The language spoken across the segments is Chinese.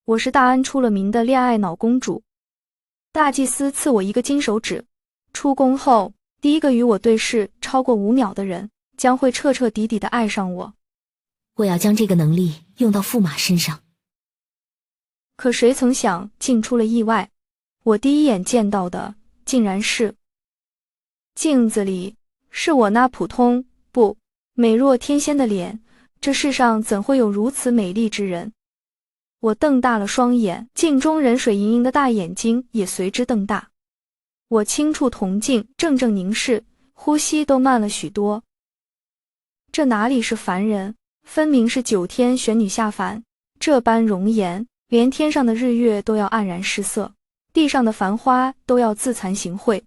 我是大安出了名的恋爱脑公主。大祭司赐我一个金手指，出宫后第一个与我对视超过5秒的人，将会彻彻底底地爱上我。我要将这个能力用到驸马身上。可谁曾想，竟出了意外。我第一眼见到的，竟然是镜子里，是我那普通不美若天仙的脸。这世上怎会有如此美丽之人？我瞪大了双眼，镜中人水盈盈的大眼睛也随之瞪大。我轻触铜镜，怔怔凝视，呼吸都慢了许多。这哪里是凡人，分明是9天玄女下凡。这般容颜，连天上的日月都要黯然失色，地上的繁花都要自惭形秽。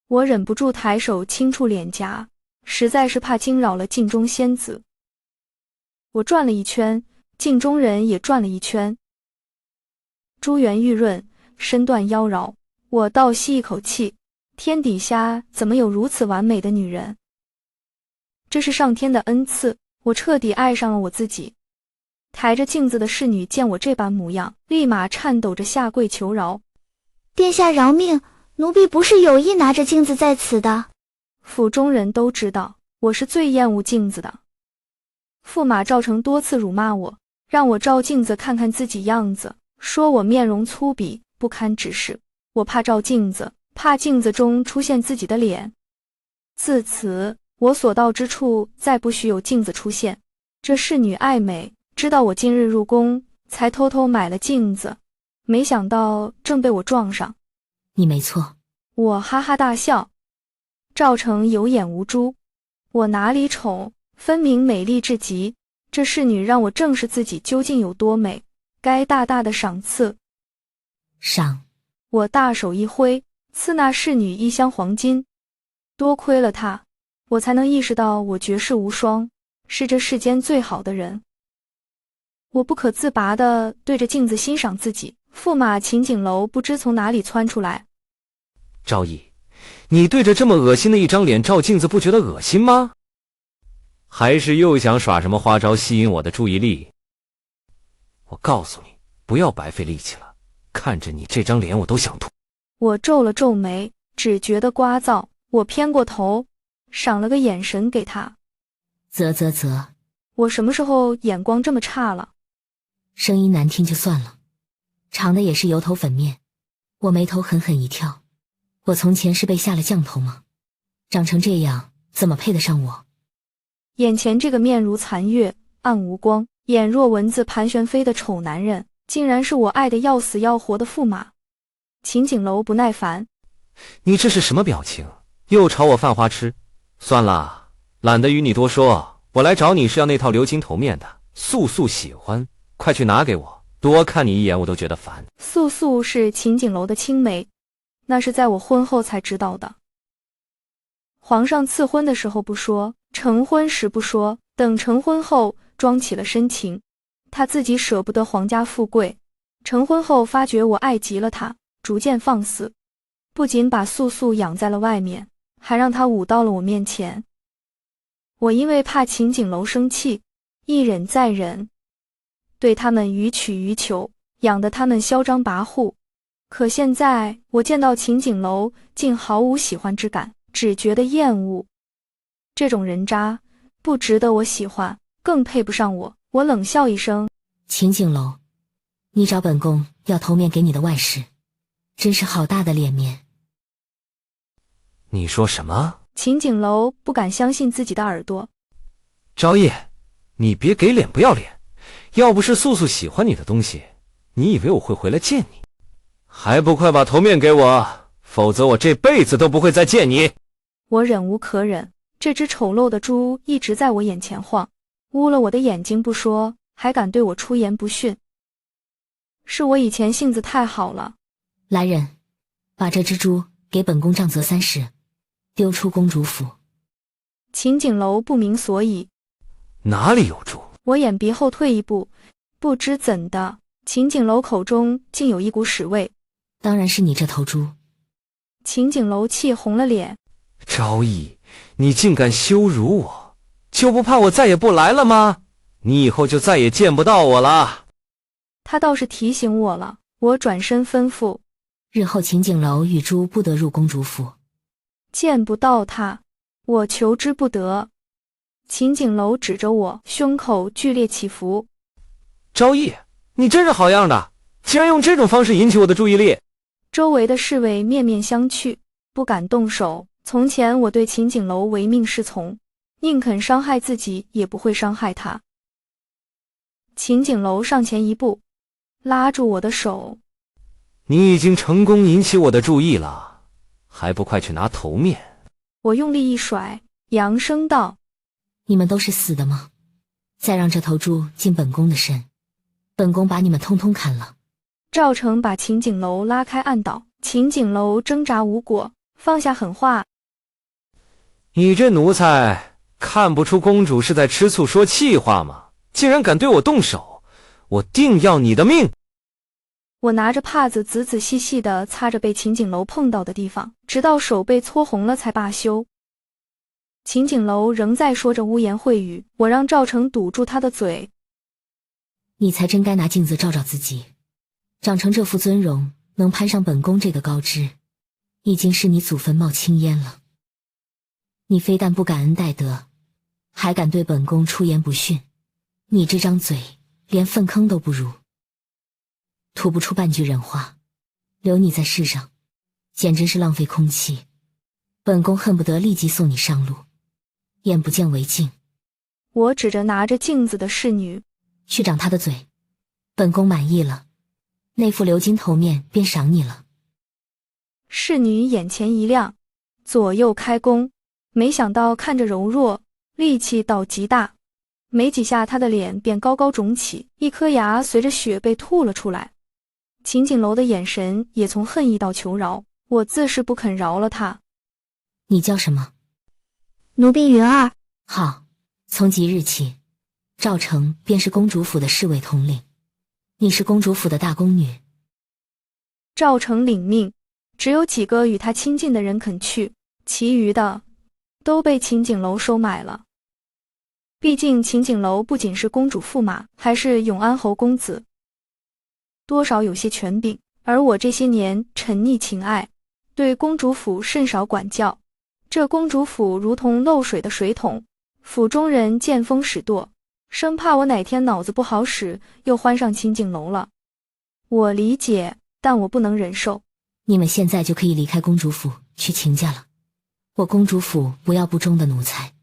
我忍不住抬手轻触脸颊，实在是怕惊扰了镜中仙子。我转了一圈，镜中人也转了一圈。珠圆玉润，身段妖娆，我倒吸一口气，天底下怎么有如此完美的女人？这是上天的恩赐，我彻底爱上了我自己。抬着镜子的侍女见我这般模样，立马颤抖着下跪求饶：殿下饶命，奴婢不是有意拿着镜子在此的。府中人都知道，我是最厌恶镜子的。驸马赵成多次辱骂我，让我照镜子看看自己样子，说我面容粗鄙，不堪直视。我怕照镜子，怕镜子中出现自己的脸。自此，我所到之处再不许有镜子出现。这侍女爱美，知道我今日入宫，才偷偷买了镜子，没想到正被我撞上。你没错。我哈哈大笑。赵成有眼无珠，我哪里丑，分明美丽至极。这侍女让我正视自己究竟有多美，该大大的赏赐。赏！我大手一挥，赐那侍女1箱黄金。多亏了她，我才能意识到我绝世无双，是这世间最好的人。我不可自拔地对着镜子欣赏自己。驸马秦景楼不知从哪里窜出来：昭义，你对着这么恶心的一张脸照镜子不觉得恶心吗？还是又想耍什么花招吸引我的注意力？我告诉你，不要白费力气了，看着你这张脸我都想吐。我皱了皱眉，只觉得聒噪。我偏过头，赏了个眼神给他。啧。我什么时候眼光这么差了？声音难听就算了，长得也是油头粉面。我眉头狠狠一跳，我从前是被下了降头吗？长成这样，怎么配得上我？眼前这个面如残月，暗无光，眼若蚊子盘旋飞的丑男人，竟然是我爱得要死要活的驸马。秦景楼不耐烦：你这是什么表情？又朝我犯花痴？算了，懒得与你多说，我来找你是要那套鎏金头面的，素素喜欢，快去拿给我，多看你一眼我都觉得烦。素素是秦景楼的青梅，那是在我婚后才知道的。皇上赐婚的时候不说，成婚时不说，等成婚后装起了深情。他自己舍不得皇家富贵，成婚后发觉我爱极了他，逐渐放肆，不仅把素素养在了外面，还让她舞到了我面前。我因为怕秦景楼生气，一忍再忍，对他们予取予求，养得他们嚣张跋扈。可现在我见到秦景楼，竟毫无喜欢之感，只觉得厌恶。这种人渣不值得我喜欢，更配不上我。我冷笑一声：秦景楼，你找本宫要头面给你的外室，真是好大的脸面。你说什么？秦景楼不敢相信自己的耳朵。昭叶，你别给脸不要脸，要不是素素喜欢你的东西，你以为我会回来见你？还不快把头面给我，否则我这辈子都不会再见你。我忍无可忍，这只丑陋的猪一直在我眼前晃，污了我的眼睛不说，还敢对我出言不逊。是我以前性子太好了。来人，把这只猪给本宫杖责3时，丢出公主府。秦景楼不明所以。哪里有猪？我眼鼻后退一步，不知怎的，秦景楼口中竟有一股屎味。当然是你这头猪。秦景楼气红了脸。昭义，你竟敢羞辱我，就不怕我再也不来了吗？你以后就再也见不到我了。他倒是提醒我了。我转身吩咐，日后秦景楼与珠不得入公主府。见不到他，我求之不得。秦景楼指着我，胸口剧烈起伏。昭义，你真是好样的，竟然用这种方式引起我的注意力。周围的侍卫面面相觑，不敢动手。从前我对秦景楼唯命是从，宁肯伤害自己也不会伤害他。秦景楼上前一步，拉住我的手。你已经成功引起我的注意了，还不快去拿头面？我用力一甩，扬声道：你们都是死的吗？再让这头猪进本宫的身，本宫把你们通通砍了。赵成把秦景楼拉开按倒，秦景楼挣扎无果，放下狠话：你这奴才，看不出公主是在吃醋说气话吗？竟然敢对我动手，我定要你的命！我拿着帕子仔仔细细地擦着被秦景楼碰到的地方，直到手被搓红了才罢休。秦景楼仍在说着污言秽语，我让赵成堵住他的嘴。你才真该拿镜子照照自己，长成这副尊容，能攀上本宫这个高枝，已经是你祖坟冒青烟了。你非但不感恩戴德，还敢对本宫出言不逊，你这张嘴连粪坑都不如，吐不出半句人话，留你在世上简直是浪费空气。本宫恨不得立即送你上路，眼不见为净。我指着拿着镜子的侍女，去掌她的嘴，本宫满意了，那副鎏金头面便赏你了。侍女眼前一亮，左右开弓，没想到看着柔弱，力气倒极大，没几下她的脸便高高肿起，一颗牙随着血被吐了出来。秦景楼的眼神也从恨意到求饶，我自是不肯饶了他。你叫什么？奴婢云儿。好，从即日起，赵成便是公主府的侍卫统领，你是公主府的大宫女。赵成领命，只有几个与他亲近的人肯去，其余的都被秦景楼收买了。毕竟秦景楼不仅是公主驸马，还是永安侯公子，多少有些权柄，而我这些年沉溺情爱，对公主府甚少管教。这公主府如同漏水的水桶，府中人见风使舵，生怕我哪天脑子不好使，又欢上秦景楼了。我理解，但我不能忍受。你们现在就可以离开公主府去秦家了，我公主府不要不忠的奴才。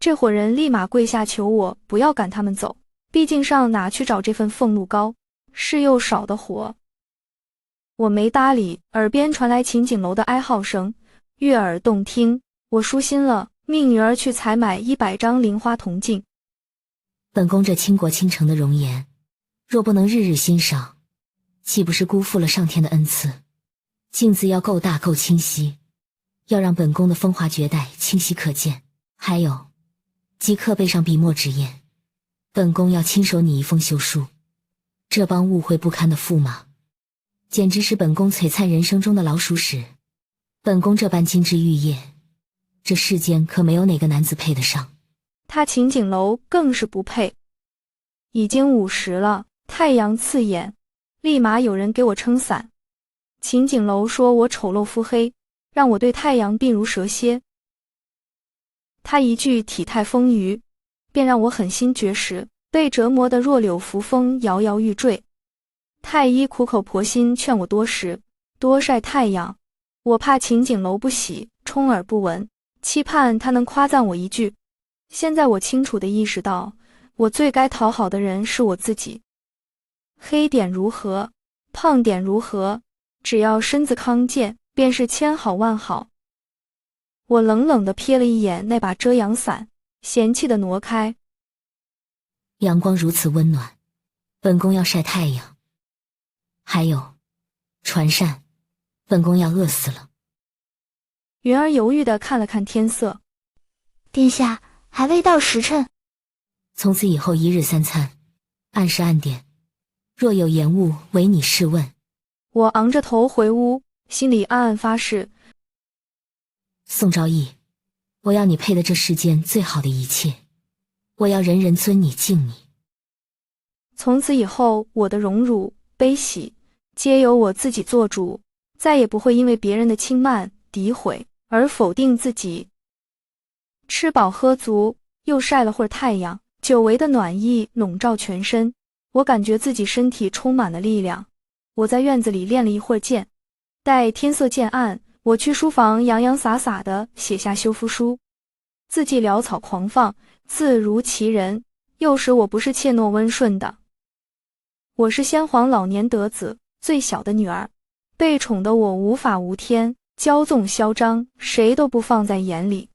这伙人立马跪下求我不要赶他们走，毕竟上哪去找这份俸禄高，是又少的活。我没搭理，耳边传来秦景楼的哀号声，悦耳动听。我舒心了，命女儿去采买100张菱花铜镜。本宫这倾国倾城的容颜，若不能日日欣赏，岂不是辜负了上天的恩赐？镜子要够大够清晰，要让本宫的风华绝代清晰可见。还有，即刻备上笔墨纸砚，本宫要亲手拟一封休书。这帮污秽不堪的驸马，简直是本宫璀璨人生中的老鼠屎。本宫这般金枝玉叶，这世间可没有哪个男子配得上。他秦景楼更是不配。已经50了，太阳刺眼，立马有人给我撑伞。秦景楼说我丑陋肤黑，让我对太阳避如蛇蝎。他一句体态丰腴，便让我狠心绝食，被折磨得若柳扶风，摇摇欲坠。太医苦口婆心劝我多食，多晒太阳。我怕秦景楼不喜，充耳不闻，期盼他能夸赞我一句。现在我清楚地意识到，我最该讨好的人是我自己。黑点如何，胖点如何，只要身子康健，便是千好万好。我冷冷地瞥了一眼那把遮阳伞，嫌弃地挪开。阳光如此温暖，本宫要晒太阳。还有，传膳，本宫要饿死了。云儿犹豫地看了看天色，殿下，还未到时辰。从此以后1日3餐，按时按点，若有延误，唯你是问。我昂着头回屋，心里暗暗发誓。宋昭义，我要你配的这世间最好的一切，我要人人尊你敬你。从此以后，我的荣辱悲喜皆由我自己做主，再也不会因为别人的轻慢诋毁而否定自己。吃饱喝足，又晒了会儿太阳，久违的暖意笼罩全身，我感觉自己身体充满了力量。我在院子里练了一会儿剑，待天色渐暗，我去书房洋洋洒洒地写下修复书，字迹潦草狂放，字如其人，又使我不是怯懦温顺的。我是先皇老年得子，最小的女儿，被宠得我无法无天，骄纵嚣张，谁都不放在眼里。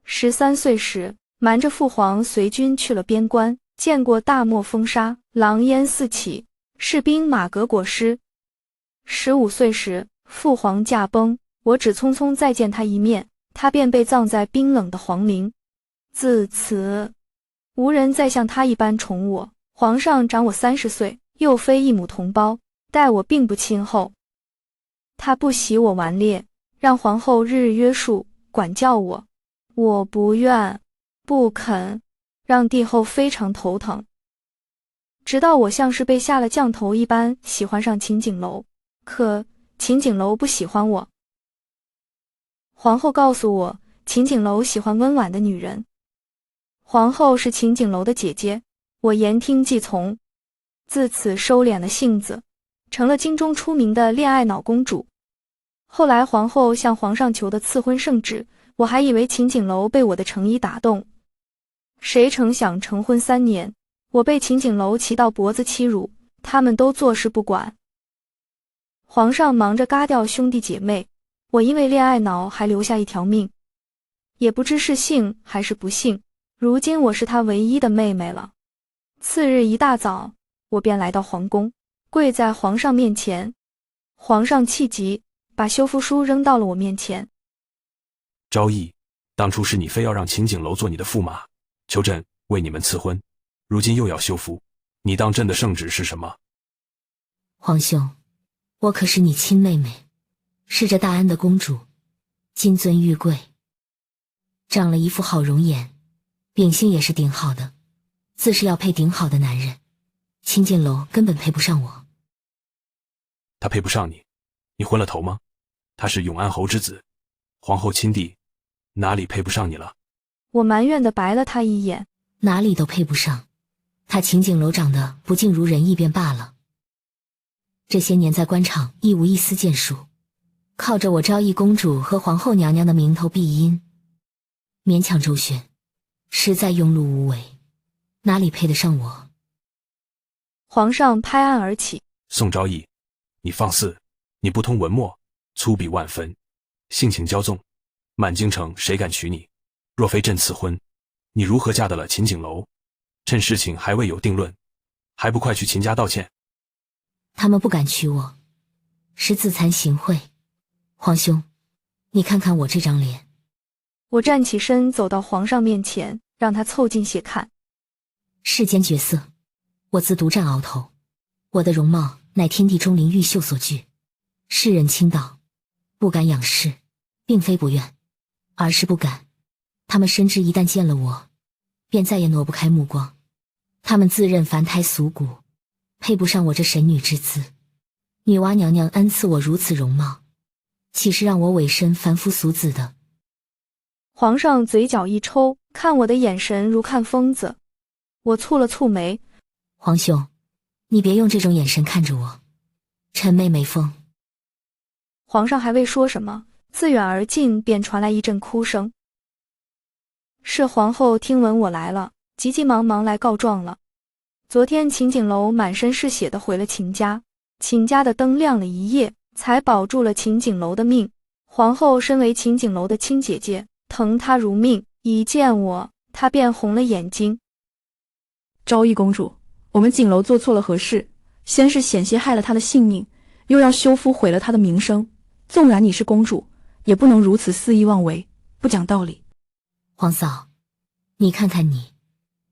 13岁时，瞒着父皇随军去了边关，见过大漠风沙，狼烟四起，士兵马革裹尸。15岁时，父皇驾崩，我只匆匆再见他一面，他便被葬在冰冷的皇陵。自此，无人再像他一般宠我。皇上长我30岁，又非一母同胞，待我并不亲厚。他不喜我顽劣，让皇后日日约束管教我，我不愿不肯，让帝后非常头疼。直到我像是被下了降头一般喜欢上秦景楼，可秦景楼不喜欢我。皇后告诉我，秦景楼喜欢温婉的女人。皇后是秦景楼的姐姐，我言听计从，自此收敛了性子，成了京中出名的恋爱脑公主。后来皇后向皇上求的赐婚圣旨，我还以为秦景楼被我的诚意打动，谁成想成婚3年，我被秦景楼骑到脖子欺辱，他们都坐视不管。皇上忙着嘎掉兄弟姐妹，我因为恋爱脑还留下一条命，也不知是幸还是不幸，如今我是他唯一的妹妹了。次日一大早，我便来到皇宫，跪在皇上面前。皇上气急，把修复书扔到了我面前。昭义，当初是你非要让秦景楼做你的驸马，求朕为你们赐婚，如今又要修复，你当朕的圣旨是什么？皇兄，我可是你亲妹妹，是这大安的公主，金尊玉贵，长了一副好容颜，秉性也是顶好的，自是要配顶好的男人。秦景楼根本配不上我。他配不上你，你昏了头吗？他是永安侯之子，皇后亲弟，哪里配不上你了？我埋怨地白了他一眼。哪里都配不上，他秦景楼长得不尽如人意便罢了。这些年在官场亦无一丝建树，靠着我昭义公主和皇后娘娘的名头庇荫，勉强周旋，实在庸碌无为，哪里配得上我？皇上拍案而起。宋昭义，你放肆，你不通文墨，粗鄙万分，性情骄纵，满京城谁敢娶你？若非朕赐婚，你如何嫁得了秦景楼？趁事情还未有定论，还不快去秦家道歉？他们不敢娶我，是自惭形秽。皇兄，你看看我这张脸。我站起身走到皇上面前，让他凑近些看。世间绝色，我自独占鳌头，我的容貌乃天地钟灵毓秀所具，世人倾倒，不敢仰视，并非不愿，而是不敢。他们深知一旦见了我，便再也挪不开目光。他们自认凡胎俗骨，配不上我这神女之姿。女娲娘娘恩赐我如此容貌，岂是让我委身凡夫俗子的？皇上嘴角一抽，看我的眼神如看疯子。我蹙了蹙眉。皇兄，你别用这种眼神看着我，臣妹没疯。皇上还未说什么，自远而近便传来一阵哭声。是皇后听闻我来了，急急忙忙来告状了。昨天秦景楼满身是血地回了秦家，秦家的灯亮了一夜，才保住了秦景楼的命。皇后身为秦景楼的亲姐姐，疼他如命，一见我，她便红了眼睛。昭义公主，我们景楼做错了何事？先是险些害了他的性命，又要修夫毁了他的名声。纵然你是公主，也不能如此肆意妄为，不讲道理。皇嫂，你看看你，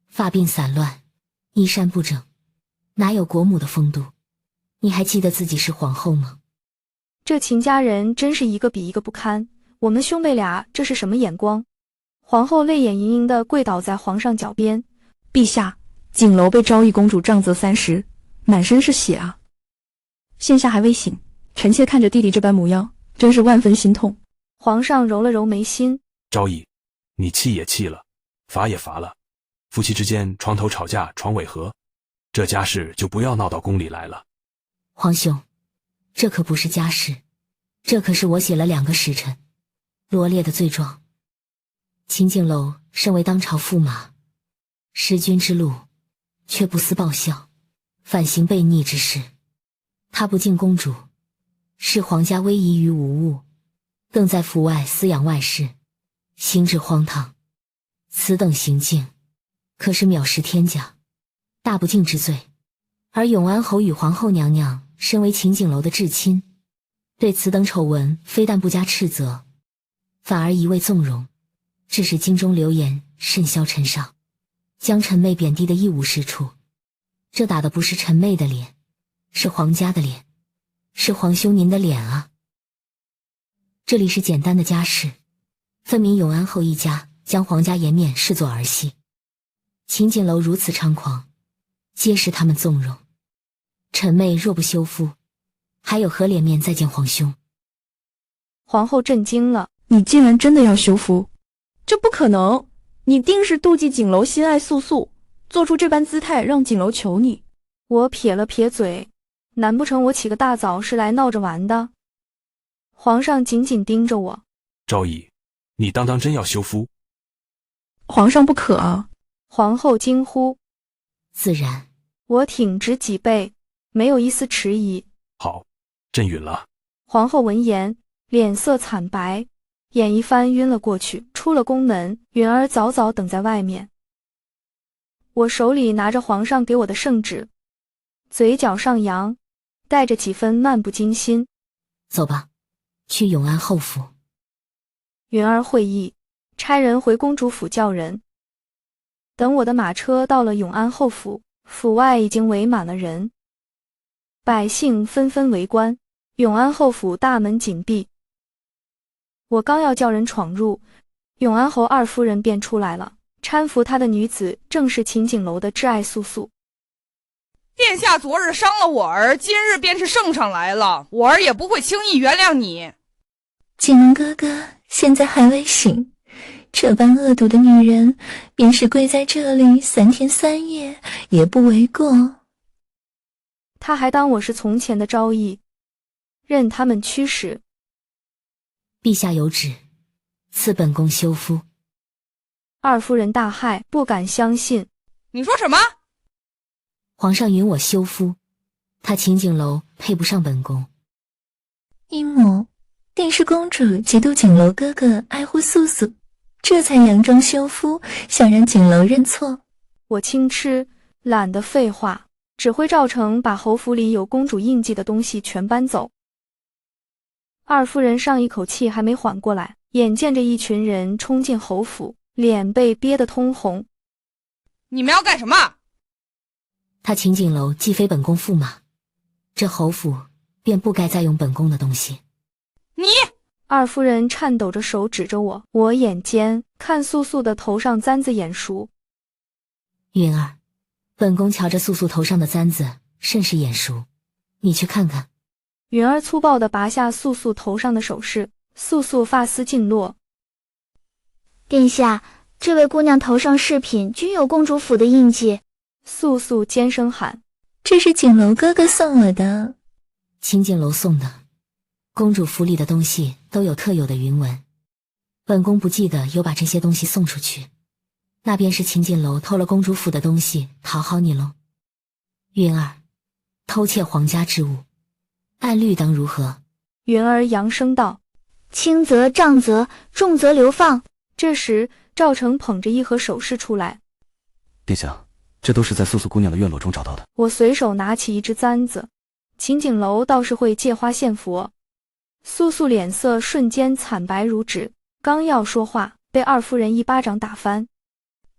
发鬓散乱，衣衫不整，哪有国母的风度？你还记得自己是皇后吗？这秦家人真是一个比一个不堪，我们兄妹俩这是什么眼光？皇后泪眼盈盈地跪倒在皇上脚边。陛下，景楼被昭义公主杖责30，满身是血啊！现下还未醒，臣妾看着弟弟这般模样，真是万分心痛。皇上揉了揉眉心，昭义，你气也气了，罚也罚了，夫妻之间床头吵架床尾和，这家事就不要闹到宫里来了。皇兄，这可不是家事，这可是我写了2个时辰罗列的罪状。秦景楼身为当朝驸马，弑君之路，却不思报效，反行悖逆之事。他不敬公主，视皇家威仪于无物，更在府外私养外室，行止荒唐。此等行径，可是藐视天家，大不敬之罪。而永安侯与皇后娘娘身为秦景楼的至亲，对此等丑闻非但不加斥责，反而一味纵容，致使京中流言甚嚣尘上，将臣妹贬低的一无是处。这打的不是臣妹的脸，是皇家的脸，是皇兄您的脸啊！这里是简单的家事，分明永安后一家将皇家颜面视作儿戏。秦景楼如此猖狂，皆是他们纵容。臣妹若不休夫，还有何脸面再见皇兄？皇后震惊了，你竟然真的要休夫？这不可能！你定是妒忌景楼心爱素素，做出这般姿态让景楼求你。我撇了撇嘴，难不成我起个大早是来闹着玩的？皇上紧紧盯着我，昭义，你当真要休夫？皇上不可啊！皇后惊呼。自然。我挺直脊背，没有一丝迟疑。好，朕允了。皇后闻言，脸色惨白，眼一翻晕了过去。出了宫门，允儿早早等在外面。我手里拿着皇上给我的圣旨，嘴角上扬，带着几分漫不经心。走吧，去永安后府。允儿会意，差人回公主府叫人。等我的马车到了永安后府，府外已经围满了人，百姓纷纷围观。永安后府大门紧闭，我刚要叫人闯入，永安侯二夫人便出来了。搀扶她的女子正是秦景楼的挚爱素素。殿下昨日伤了我儿，今日便是圣上来了，我儿也不会轻易原谅你。景龙哥哥现在还未醒，这般恶毒的女人，便是跪在这里3天3夜也不为过。他还当我是从前的昭义，任他们驱使。陛下有旨，赐本宫休夫。二夫人大骇，不敢相信。你说什么？皇上允我休夫，他秦景楼配不上本宫。阴谋，定是公主嫉妒景楼哥哥爱护素素，这才佯装休夫，想让景楼认错。我轻吃，懒得废话，只会照成把侯府里有公主印记的东西全搬走。二夫人上一口气还没缓过来，眼见着一群人冲进侯府，脸被憋得通红。你们要干什么？他秦景楼既非本宫驸马，这侯府便不该再用本宫的东西。你！二夫人颤抖着手指着我，我眼尖，看素素的头上簪子眼熟。允儿，本宫瞧着素素头上的簪子甚是眼熟，你去看看。允儿粗暴地拔下素素头上的首饰，素素发丝尽落。殿下，这位姑娘头上饰品均有公主府的印记。素素尖声喊：“这是景楼哥哥送我的。”秦景楼送的。公主府里的东西都有特有的云纹，本宫不记得有把这些东西送出去，那便是秦景楼偷了公主府的东西讨好你喽。允儿，偷窃皇家之物，按律当如何？允儿扬声道：“轻则杖责，重则流放。”这时赵成捧着一盒首饰出来。殿下，这都是在素素姑娘的院落中找到的。我随手拿起一只簪子。秦景楼倒是会借花献佛。素素脸色瞬间惨白如纸，刚要说话，被二夫人一巴掌打翻。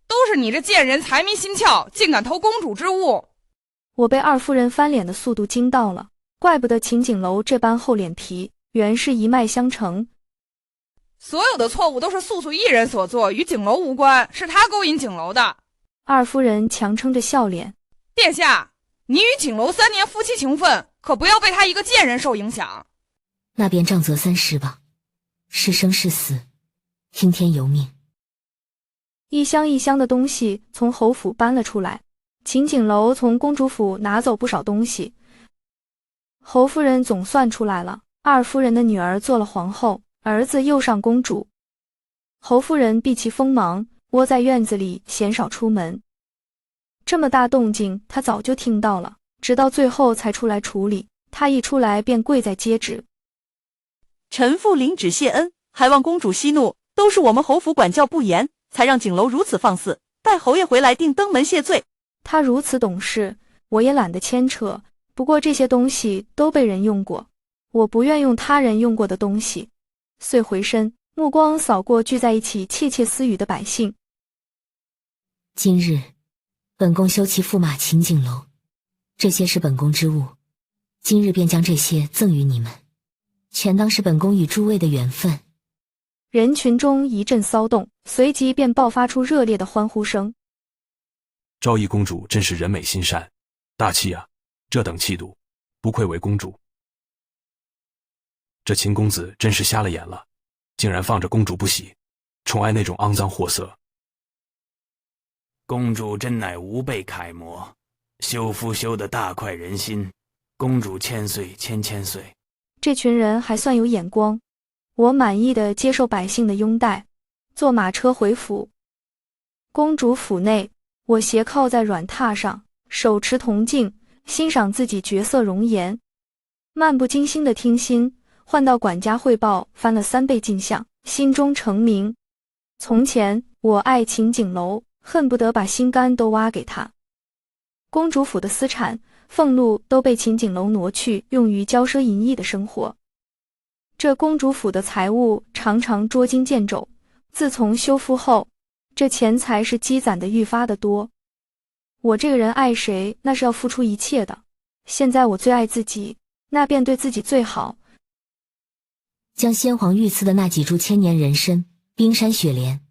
都是你这贱人财迷心窍，竟敢偷公主之物！我被二夫人翻脸的速度惊到了，怪不得秦景楼这般厚脸皮，原是一脉相承。所有的错误都是素素一人所做，与景楼无关，是他勾引景楼的。二夫人强撑着笑脸：“殿下，你与景楼3年夫妻情分，可不要被他一个贱人受影响。”那便杖责3世吧，是生是死，听天由命。一箱一箱的东西从侯府搬了出来，秦景楼从公主府拿走不少东西。侯夫人总算出来了，二夫人的女儿做了皇后，儿子又上公主。侯夫人避其锋芒，窝在院子里鲜少出门。这么大动静她早就听到了，直到最后才出来处理。她一出来便跪在接旨：“臣妇领旨谢恩，还望公主息怒，都是我们侯府管教不严，才让景楼如此放肆，待侯爷回来定登门谢罪。”她如此懂事，我也懒得牵扯，不过这些东西都被人用过，我不愿用他人用过的东西。遂回身，目光扫过聚在一起窃窃私语的百姓。今日本宫休其驸马秦景楼，这些是本宫之物，今日便将这些赠与你们，全当是本宫与诸位的缘分。人群中一阵骚动，随即便爆发出热烈的欢呼声。昭仪公主真是人美心善，大气啊，这等气度，不愧为公主。这秦公子真是瞎了眼了，竟然放着公主不喜，宠爱那种肮脏货色。公主真乃吾辈楷模，修夫修得大快人心，公主千岁千千岁。这群人还算有眼光，我满意的接受百姓的拥戴，坐马车回府。公主府内，我斜靠在软榻上，手持铜镜，欣赏自己绝色容颜，漫不经心的听心，换到管家汇报，翻了3倍镜像，心中成名。从前我爱秦景楼，恨不得把心肝都挖给他。公主府的私产俸禄都被秦景楼挪去，用于骄奢淫逸的生活。这公主府的财物常常捉襟见肘，自从修复后，这钱财是积攒的愈发的多。我这个人爱谁，那是要付出一切的。现在我最爱自己，那便对自己最好。将先皇御赐的那几株千年人参、冰山雪莲，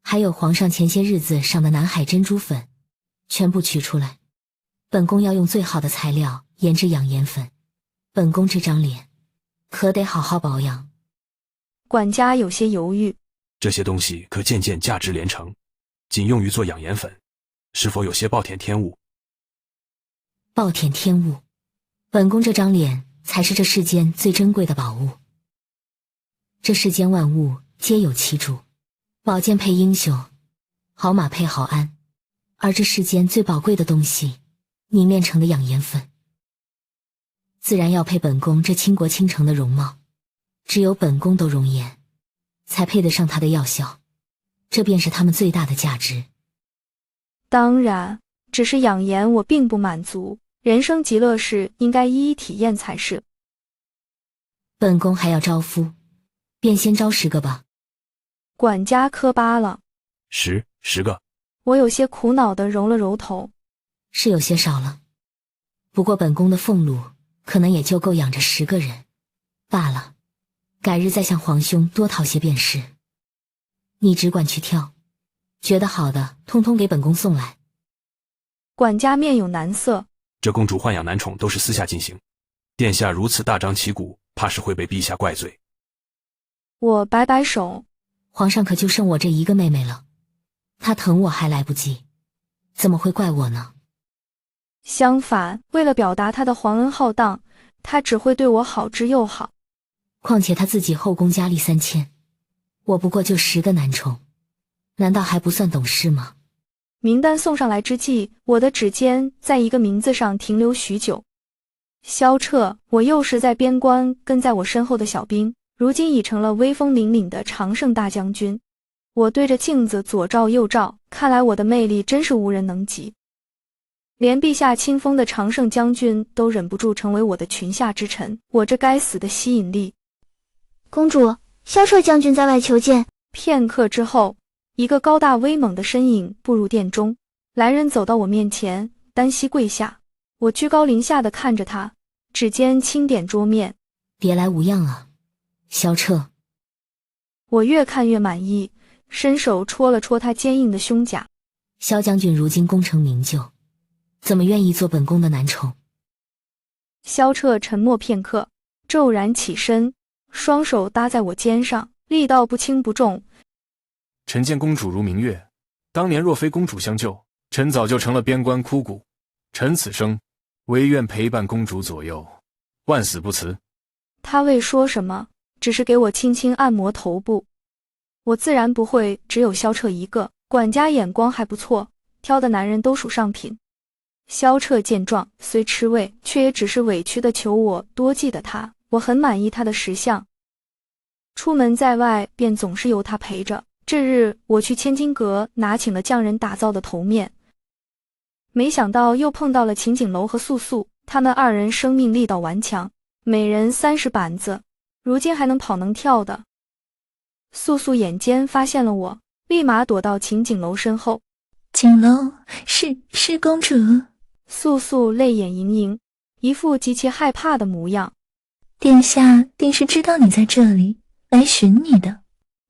还有皇上前些日子赏的南海珍珠粉，全部取出来。本宫要用最好的材料研制养颜粉，本宫这张脸可得好好保养。管家有些犹豫，这些东西可渐渐价值连城，仅用于做养颜粉，是否有些暴殄天物？暴殄天物，本宫这张脸才是这世间最珍贵的宝物。这世间万物皆有其主，宝剑配英雄，好马配好鞍，而这世间最宝贵的东西，凝练成的养颜粉，自然要配本宫这倾国倾城的容貌。只有本宫都容颜，才配得上它的药效，这便是他们最大的价值。当然，只是养颜我并不满足，人生极乐事应该一一体验才是。本宫还要招夫，便先招10个吧。管家磕巴了。10个。我有些苦恼地揉了揉头。是有些少了，不过本宫的俸禄可能也就够养着10个人罢了，改日再向皇兄多讨些便是。你只管去挑，觉得好的通通给本宫送来。管家面有难色，这公主豢养男宠都是私下进行，殿下如此大张旗鼓，怕是会被陛下怪罪。我摆摆手，皇上可就剩我这一个妹妹了，他疼我还来不及，怎么会怪我呢？相反，为了表达他的皇恩浩荡，他只会对我好之又好。况且他自己后宫佳丽3000，我不过就10个男宠，难道还不算懂事吗？名单送上来之际，我的指尖在一个名字上停留许久。萧彻，我幼时在边关跟在我身后的小兵，如今已成了威风凛凛的常胜大将军。我对着镜子左照右照，看来我的魅力真是无人能及。连陛下亲封的常胜将军都忍不住成为我的裙下之臣，我这该死的吸引力。公主，萧彻将军在外求见。片刻之后，一个高大威猛的身影步入殿中，来人走到我面前，单膝跪下。我居高临下的看着他，指尖轻点桌面。别来无恙啊，萧彻。我越看越满意，伸手戳了戳他坚硬的胸甲。萧将军如今功成名就，怎么愿意做本宫的男宠？萧彻沉默片刻，骤然起身，双手搭在我肩上，力道不轻不重。臣见公主如明月，当年若非公主相救，臣早就成了边关枯骨。臣此生唯愿陪伴公主左右，万死不辞。他未说什么，只是给我轻轻按摩头部。我自然不会只有萧彻一个，管家眼光还不错，挑的男人都属上品。萧彻见状，虽吃味，却也只是委屈地求我多记得他。我很满意他的识相，出门在外便总是由他陪着。这日我去千金阁拿请了匠人打造的头面，没想到又碰到了秦景楼和素素，他们二人生命力道顽强，每人30板子，如今还能跑能跳的。素素眼尖发现了我，立马躲到秦景楼身后。景楼，是公主。素素泪眼盈盈，一副极其害怕的模样。殿下定是知道你在这里，来寻你的。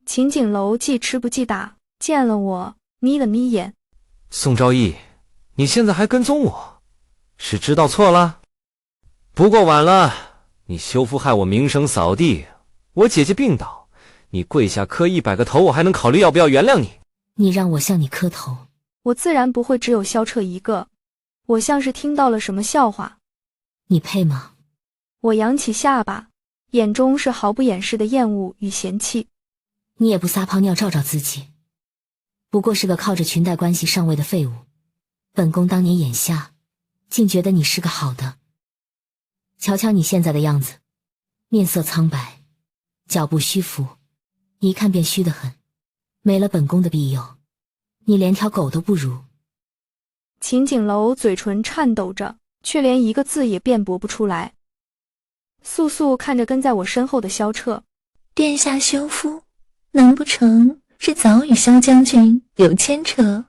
秦景楼既吃不记打，见了我眯了眯眼。宋昭义，你现在还跟踪我，是知道错了？不过晚了，你修夫害我名声扫地，我姐姐病倒，你跪下磕100个头，我还能考虑要不要原谅你。你让我向你磕头？我自然不会只有萧彻一个。我像是听到了什么笑话。你配吗？我扬起下巴，眼中是毫不掩饰的厌恶与嫌弃。你也不撒泡尿照照自己，不过是个靠着裙带关系上位的废物。本宫当年眼瞎，竟觉得你是个好的。瞧瞧你现在的样子，面色苍白，脚步虚浮，一看便虚得很，没了本宫的庇佑，你连条狗都不如。秦景楼嘴唇颤抖着，却连一个字也辩驳不出来。素素看着跟在我身后的萧彻，殿下修夫，难不成是早与萧将军有牵扯？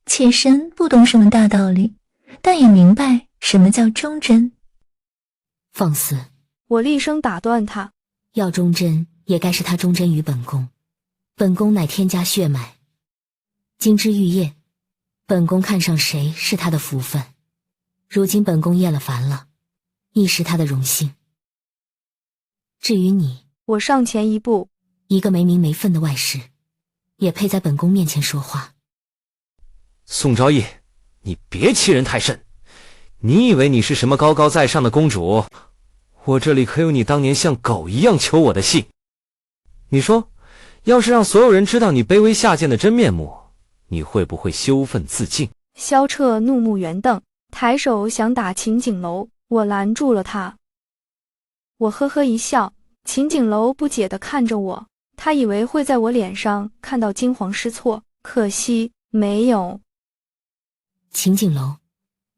妾身不懂什么大道理，但也明白什么叫忠贞。放肆！我厉声打断他，要忠贞也该是他忠贞于本宫，本宫乃天家血脉，金枝玉叶，本宫看上谁是他的福分，如今本宫厌了烦了，亦是他的荣幸。至于你，我上前一步，一个没名没分的外室，也配在本宫面前说话？宋昭义，你别欺人太甚，你以为你是什么高高在上的公主？我这里可有你当年像狗一样求我的信。你说，要是让所有人知道你卑微下贱的真面目，你会不会羞愤自尽？萧彻怒目圆瞪，抬手想打秦景楼，我拦住了他。我呵呵一笑，秦景楼不解地看着我，他以为会在我脸上看到惊慌失措，可惜没有。秦景楼，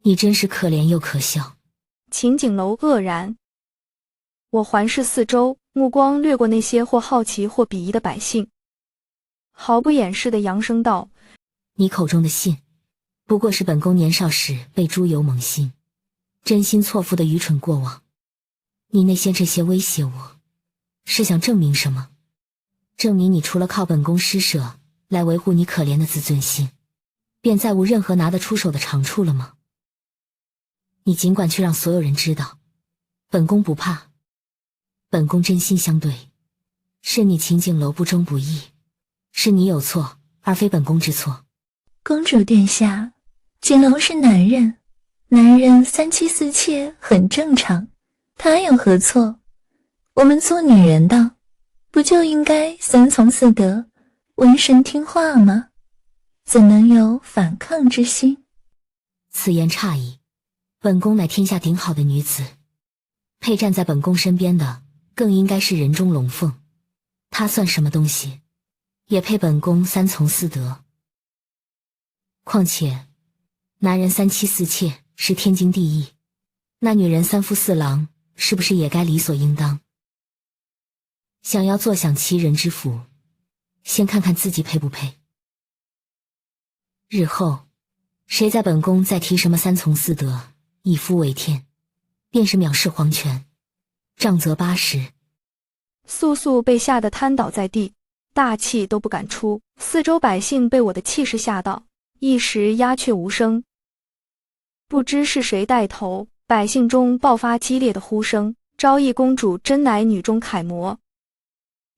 你真是可怜又可笑。秦景楼愕然。我环视四周，目光掠过那些或好奇或鄙夷的百姓，毫不掩饰地扬声道：你口中的信，不过是本宫年少时被猪油蒙心，真心错付的愚蠢过往。你那些这些威胁我，是想证明什么？证明你除了靠本宫施舍来维护你可怜的自尊心，便再无任何拿得出手的长处了吗？你尽管去让所有人知道，本宫不怕，本宫真心相对，是你秦景楼不忠不义，是你有错，而非本宫之错。公主殿下，景楼是男人，男人3妻4妾很正常，他有何错？我们做女人的，不就应该3从4德，闻声听话吗？怎能有反抗之心？此言差矣，本宫乃天下顶好的女子，配站在本宫身边的更应该是人中龙凤，她算什么东西，也配本宫3从4德。况且男人3妻4妾是天经地义，那女人3夫4郎是不是也该理所应当？想要坐享其人之福，先看看自己配不配。日后谁在本宫再提什么3从4德，一夫为天，便是藐视皇权，杖责80。素素被吓得瘫倒在地，大气都不敢出，四周百姓被我的气势吓到，一时鸦雀无声。不知是谁带头，百姓中爆发激烈的呼声：昭义公主真乃女中楷模。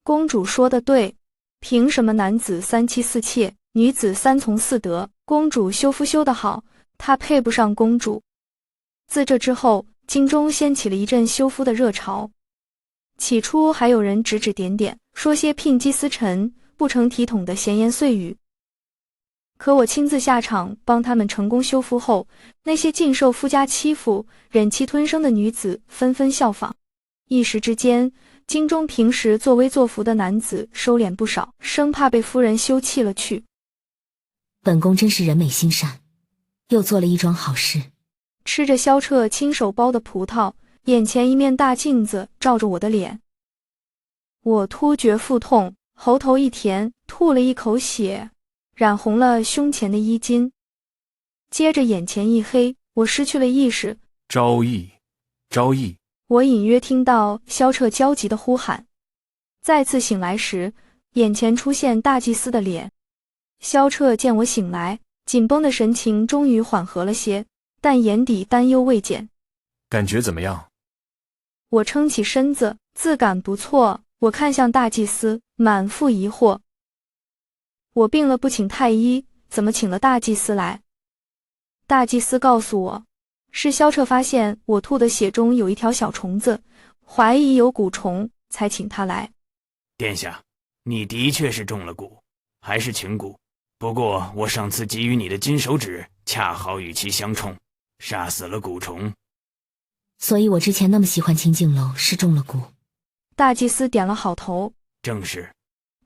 公主说得对，凭什么男子三妻四妾，女子三从四德？公主修夫修得好，她配不上公主。自这之后，京中掀起了一阵修夫的热潮。起初还有人指指点点，说些牝鸡司晨、不成体统的闲言碎语。可我亲自下场帮他们成功修夫后，那些尽受夫家欺负、忍气吞声的女子纷纷效仿。一时之间，京中平时作威作福的男子收敛不少，生怕被夫人休弃了去。本宫真是人美心善，又做了一桩好事。吃着萧彻亲手包的葡萄，眼前一面大镜子照着我的脸，我突觉腹痛，喉头一甜，吐了一口血，染红了胸前的衣襟。接着眼前一黑，我失去了意识。昭义，昭义！我隐约听到萧彻焦急的呼喊。再次醒来时，眼前出现大祭司的脸。萧彻见我醒来，紧绷的神情终于缓和了些，但眼底担忧未减。感觉怎么样？我撑起身子，自感不错。我看向大祭司，满腹疑惑。我病了不请太医，怎么请了大祭司来？大祭司告诉我，是萧彻发现我吐的血中有一条小虫子，怀疑有蛊虫，才请他来。殿下，你的确是中了蛊，还是情蛊。不过我上次给予你的金手指恰好与其相冲，杀死了蛊虫。所以我之前那么喜欢秦景楼是中了蛊。大祭司点了好头。正是。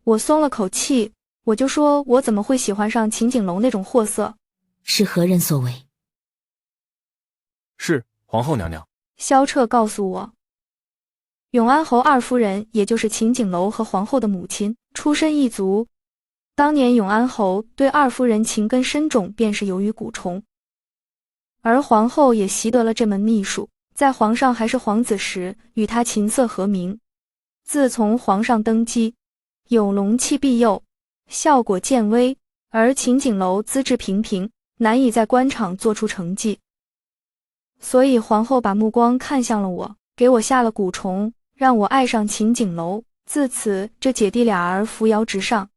我松了口气，我就说我怎么会喜欢上秦景楼那种货色？是何人所为？是皇后娘娘。萧彻告诉我，永安侯二夫人，也就是秦景楼和皇后的母亲，出身异族。当年永安侯对二夫人情根深重，便是由于蛊虫，而皇后也习得了这门秘术，在皇上还是皇子时，与他琴瑟和鸣。自从皇上登基，有龙气庇佑，效果渐微，而秦景楼资质平平，难以在官场做出成绩。所以皇后把目光看向了我，给我下了蛊虫，让我爱上秦景楼。自此，这姐弟俩儿扶摇直上。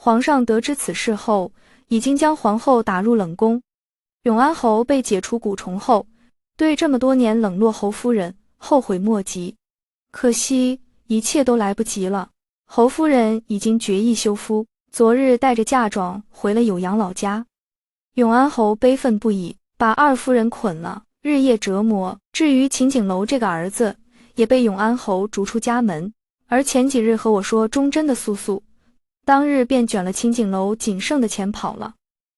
皇上得知此事后，已经将皇后打入冷宫。永安侯被解除蛊虫后，对这么多年冷落侯夫人后悔莫及。可惜一切都来不及了，侯夫人已经决意休夫，昨日带着嫁妆回了酉阳老家。永安侯悲愤不已，把二夫人捆了，日夜折磨。至于秦景楼这个儿子，也被永安侯逐出家门。而前几日和我说忠贞的素素，当日便卷了秦景楼仅剩的钱跑了。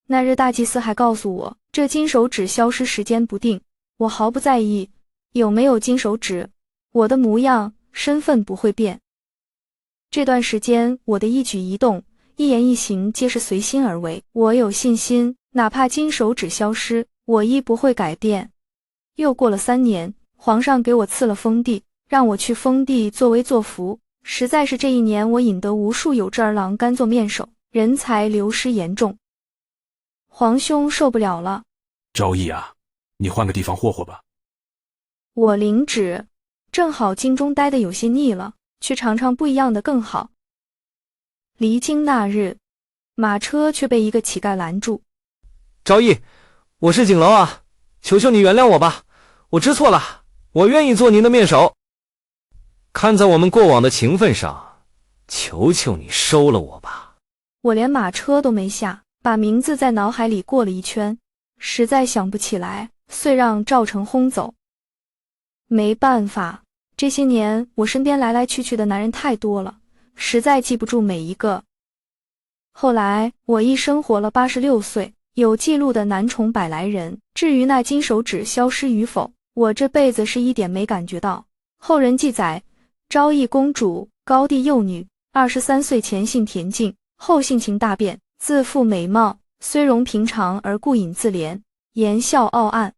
那日大祭司还告诉我，这金手指消失时间不定。我毫不在意有没有金手指，我的模样、身份不会变。这段时间我的一举一动、一言一行皆是随心而为，我有信心，哪怕金手指消失，我亦不会改变。又过了3年，皇上给我赐了封地，让我去封地作威作福。实在是这一年我引得无数有志儿郎甘做面首，人才流失严重。皇兄受不了了。昭义啊，你换个地方霍霍吧。我领旨，正好京中待得有些腻了，去尝尝不一样的更好。离京那日，马车却被一个乞丐拦住。昭义，我是景楼啊，求求你原谅我吧，我知错了，我愿意做您的面首。看在我们过往的情分上，求求你收了我吧。我连马车都没下，把名字在脑海里过了一圈，实在想不起来，遂让赵成轰走。没办法，这些年我身边来来去去的男人太多了，实在记不住每一个。后来我一生活了86岁，有记录的男宠100来人，至于那金手指消失与否，我这辈子是一点没感觉到。后人记载，昭义公主，高帝幼女，23岁前性恬静，后性情大变，自负美貌，虽容平常而顾隐自怜，言笑傲岸，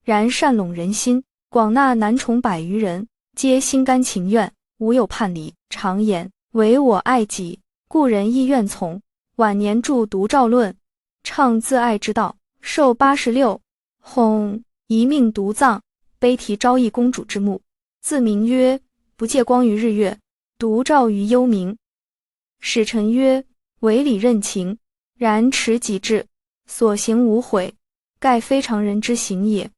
然善拢人心，广纳男宠100余人，皆心甘情愿，无有叛离。常言，唯我爱己，故人亦愿从。晚年著《独照论》，倡自爱之道，寿86。薨，一命独葬。碑题昭义公主之墓，自名曰不借光于日月，独照于幽冥。使臣曰：违礼任情，然持己志，所行无悔，盖非常人之行也。